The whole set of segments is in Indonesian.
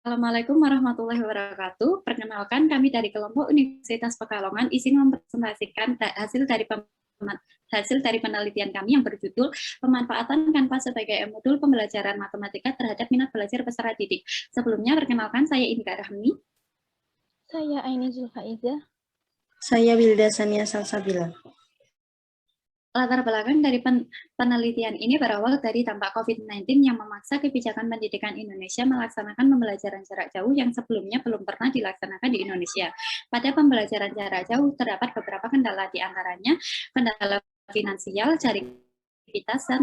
Assalamualaikum warahmatullahi wabarakatuh. Perkenalkan, kami dari kelompok Universitas Pekalongan izin mempresentasikan hasil dari penelitian kami yang berjudul pemanfaatan Canva sebagai modul pembelajaran matematika terhadap minat belajar peserta didik. Sebelumnya, perkenalkan saya Indra Rahmi. Saya Aini Zulfaiza. Saya Wilda Sania Salsabila. Latar belakang dari penelitian ini berawal dari dampak COVID-19 yang memaksa kebijakan pendidikan Indonesia melaksanakan pembelajaran jarak jauh yang sebelumnya belum pernah dilaksanakan di Indonesia. Pada pembelajaran jarak jauh terdapat beberapa kendala, di antaranya kendala finansial, jaringan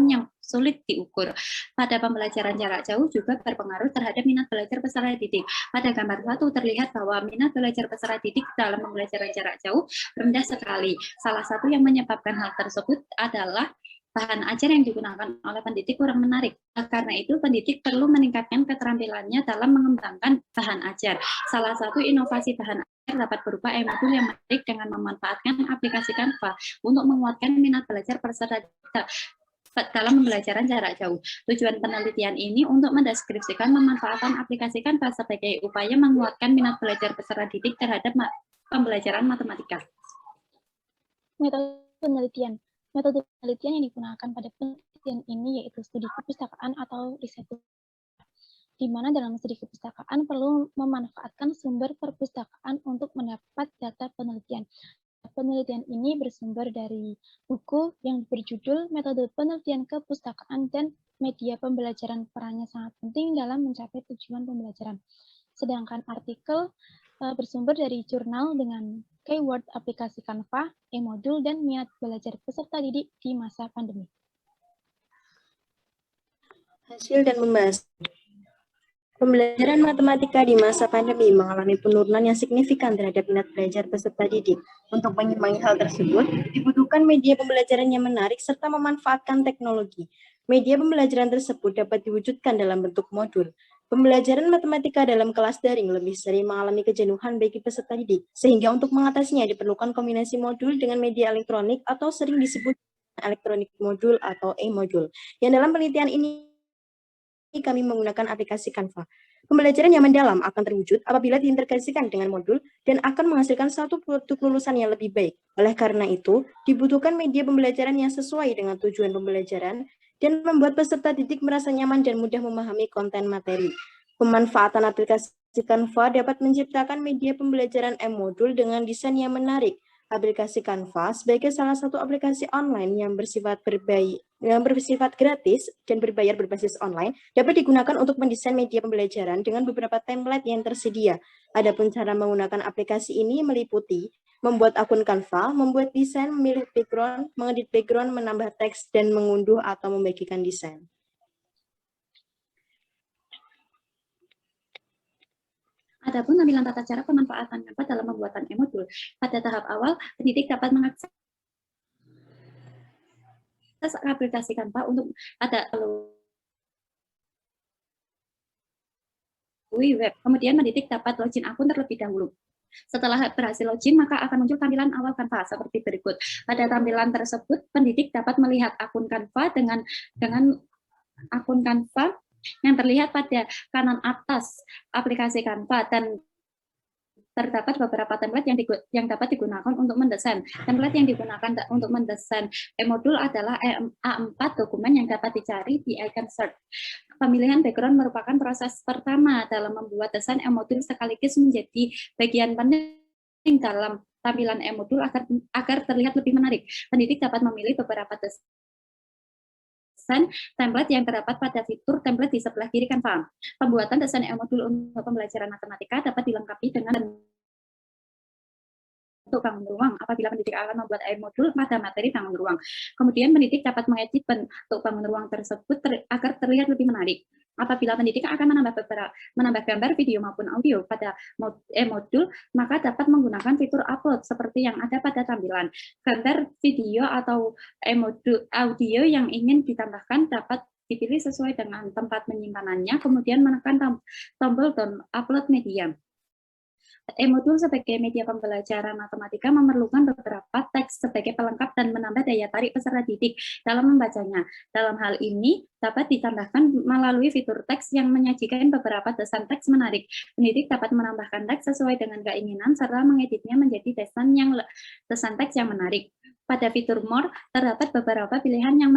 yang sulit diukur. Pada pembelajaran jarak jauh juga berpengaruh terhadap minat belajar peserta didik. Pada gambar 1 terlihat bahwa minat belajar peserta didik dalam pembelajaran jarak jauh rendah sekali. Salah satu yang menyebabkan hal tersebut adalah bahan ajar yang digunakan oleh pendidik kurang menarik. Karena itu, pendidik perlu meningkatkan keterampilannya dalam mengembangkan bahan ajar. Salah satu inovasi bahan ajar dapat berupa e-modul yang menarik dengan memanfaatkan aplikasi Canva untuk menguatkan minat belajar peserta dalam pembelajaran jarak jauh. Tujuan penelitian ini untuk mendeskripsikan pemanfaatan aplikasi Canva sebagai upaya menguatkan minat belajar peserta didik terhadap pembelajaran matematika. Metode penelitian yang digunakan pada penelitian ini yaitu studi kepustakaan atau riset, di mana dalam studi kepustakaan perlu memanfaatkan sumber perpustakaan untuk mendapat data penelitian. Penelitian ini bersumber dari buku yang berjudul Metode Penelitian Kepustakaan dan Media Pembelajaran Perannya Sangat Penting dalam Mencapai Tujuan Pembelajaran. Sedangkan artikel bersumber dari jurnal dengan keyword aplikasi Canva, e-modul, dan minat belajar peserta didik di masa pandemi. Hasil dan pembahasan. Pembelajaran matematika di masa pandemi mengalami penurunan yang signifikan terhadap minat belajar peserta didik. Untuk mengimbangi hal tersebut, dibutuhkan media pembelajaran yang menarik serta memanfaatkan teknologi. Media pembelajaran tersebut dapat diwujudkan dalam bentuk modul. Pembelajaran matematika dalam kelas daring lebih sering mengalami kejenuhan bagi peserta didik, sehingga untuk mengatasinya diperlukan kombinasi modul dengan media elektronik atau sering disebut elektronik modul atau e-modul. Yang dalam penelitian ini kami menggunakan aplikasi Canva. Pembelajaran yang mendalam akan terwujud apabila diintegrasikan dengan modul dan akan menghasilkan satu produk lulusan yang lebih baik. Oleh karena itu, dibutuhkan media pembelajaran yang sesuai dengan tujuan pembelajaran dan membuat peserta didik merasa nyaman dan mudah memahami konten materi. Pemanfaatan aplikasi Canva dapat menciptakan media pembelajaran e-modul dengan desain yang menarik. Aplikasi Canva sebagai salah satu aplikasi online yang bersifat gratis dan berbayar berbasis online dapat digunakan untuk mendesain media pembelajaran dengan beberapa template yang tersedia. Adapun cara menggunakan aplikasi ini meliputi membuat akun Canva, membuat desain, memilih background, mengedit background, menambah teks, dan mengunduh atau membagikan desain. Adapun tampilan tata cara pemanfaatan Canva dalam pembuatan e-modul. Pada tahap awal, pendidik dapat mengakses aplikasi Canva untuk web. Kemudian pendidik dapat login akun terlebih dahulu. Setelah berhasil login, maka akan muncul tampilan awal Canva seperti berikut. Pada tampilan tersebut, pendidik dapat melihat akun Canva dengan akun Canva yang terlihat pada kanan atas aplikasi Canva, dan terdapat beberapa template yang dapat digunakan untuk mendesain. Template yang digunakan untuk mendesain e-modul adalah A4 dokumen yang dapat dicari di icon search. Pemilihan background merupakan proses pertama dalam membuat desain e-modul sekaligus menjadi bagian penting dalam tampilan e-modul agar terlihat lebih menarik. Pendidik dapat memilih beberapa desain template yang terdapat pada fitur template di sebelah kiri Canva. Pembuatan desain e-modul untuk pembelajaran matematika dapat dilengkapi dengan bentuk bangun ruang apabila pendidik akan membuat e-modul pada materi bangun ruang. Kemudian pendidik dapat mengedit bentuk bangun ruang tersebut agar terlihat lebih menarik. Apabila pendidik akan menambah gambar, video maupun audio pada e-modul, maka dapat menggunakan fitur upload seperti yang ada pada tampilan. Gambar, video, atau e-modul audio yang ingin ditambahkan dapat dipilih sesuai dengan tempat penyimpanannya, kemudian menekan tombol download upload media. E-modul sebagai media pembelajaran matematika memerlukan beberapa teks sebagai pelengkap dan menambah daya tarik peserta didik dalam membacanya. Dalam hal ini, dapat ditambahkan melalui fitur teks yang menyajikan beberapa desain teks menarik. Pendidik dapat menambahkan teks sesuai dengan keinginan serta mengeditnya menjadi desain teks yang menarik. Pada fitur More, terdapat beberapa pilihan yang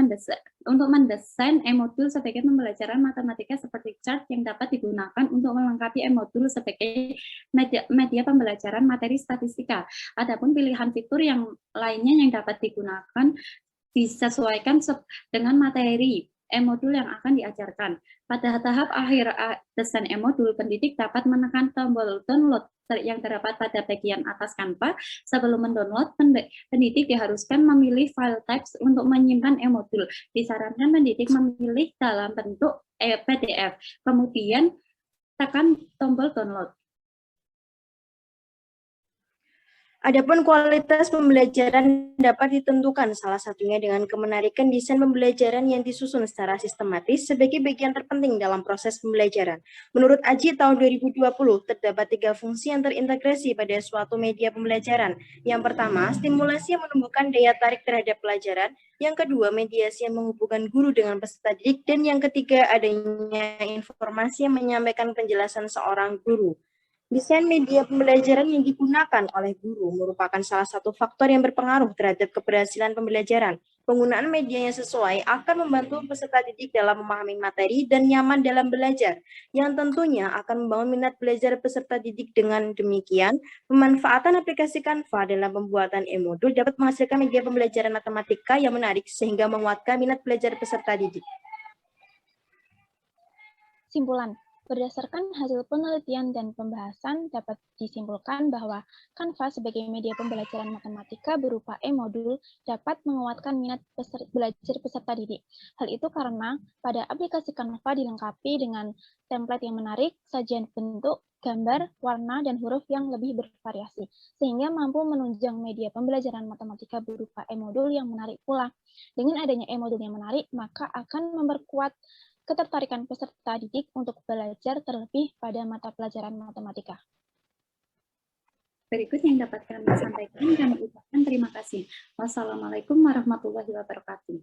untuk mendesain e-modul sebagai pembelajaran matematika seperti chart yang dapat digunakan untuk melengkapi e-modul sebagai media pembelajaran materi statistika. Adapun pilihan fitur yang lainnya yang dapat digunakan disesuaikan dengan materi e-modul yang akan diajarkan. Pada tahap akhir desain e-modul, pendidik dapat menekan tombol download yang terdapat pada bagian atas Canva. Sebelum mendownload, pendidik diharuskan memilih file types untuk menyimpan e-modul. Disarankan pendidik memilih dalam bentuk PDF, kemudian tekan tombol download. Adapun kualitas pembelajaran dapat ditentukan salah satunya dengan kemenarikan desain pembelajaran yang disusun secara sistematis sebagai bagian terpenting dalam proses pembelajaran. Menurut AJI tahun 2020, terdapat 3 fungsi yang terintegrasi pada suatu media pembelajaran. Yang pertama, stimulasi yang menumbuhkan daya tarik terhadap pelajaran. Yang kedua, mediasi yang menghubungkan guru dengan peserta didik. Dan yang ketiga, adanya informasi yang menyampaikan penjelasan seorang guru. Desain media pembelajaran yang digunakan oleh guru merupakan salah satu faktor yang berpengaruh terhadap keberhasilan pembelajaran. Penggunaan media yang sesuai akan membantu peserta didik dalam memahami materi dan nyaman dalam belajar, yang tentunya akan membangun minat belajar peserta didik. Dengan demikian, pemanfaatan aplikasi Canva dalam pembuatan e-modul dapat menghasilkan media pembelajaran matematika yang menarik sehingga menguatkan minat belajar peserta didik. Simpulan. Berdasarkan hasil penelitian dan pembahasan, dapat disimpulkan bahwa Canva sebagai media pembelajaran matematika berupa e-modul dapat menguatkan minat belajar peserta didik. Hal itu karena pada aplikasi Canva dilengkapi dengan template yang menarik, sajian bentuk, gambar, warna, dan huruf yang lebih bervariasi, sehingga mampu menunjang media pembelajaran matematika berupa e-modul yang menarik pula. Dengan adanya e-modul yang menarik, maka akan memperkuat ketertarikan peserta didik untuk belajar terlebih pada mata pelajaran matematika. Berikut yang dapat kami sampaikan, kami ucapkan terima kasih. Wassalamualaikum warahmatullahi wabarakatuh.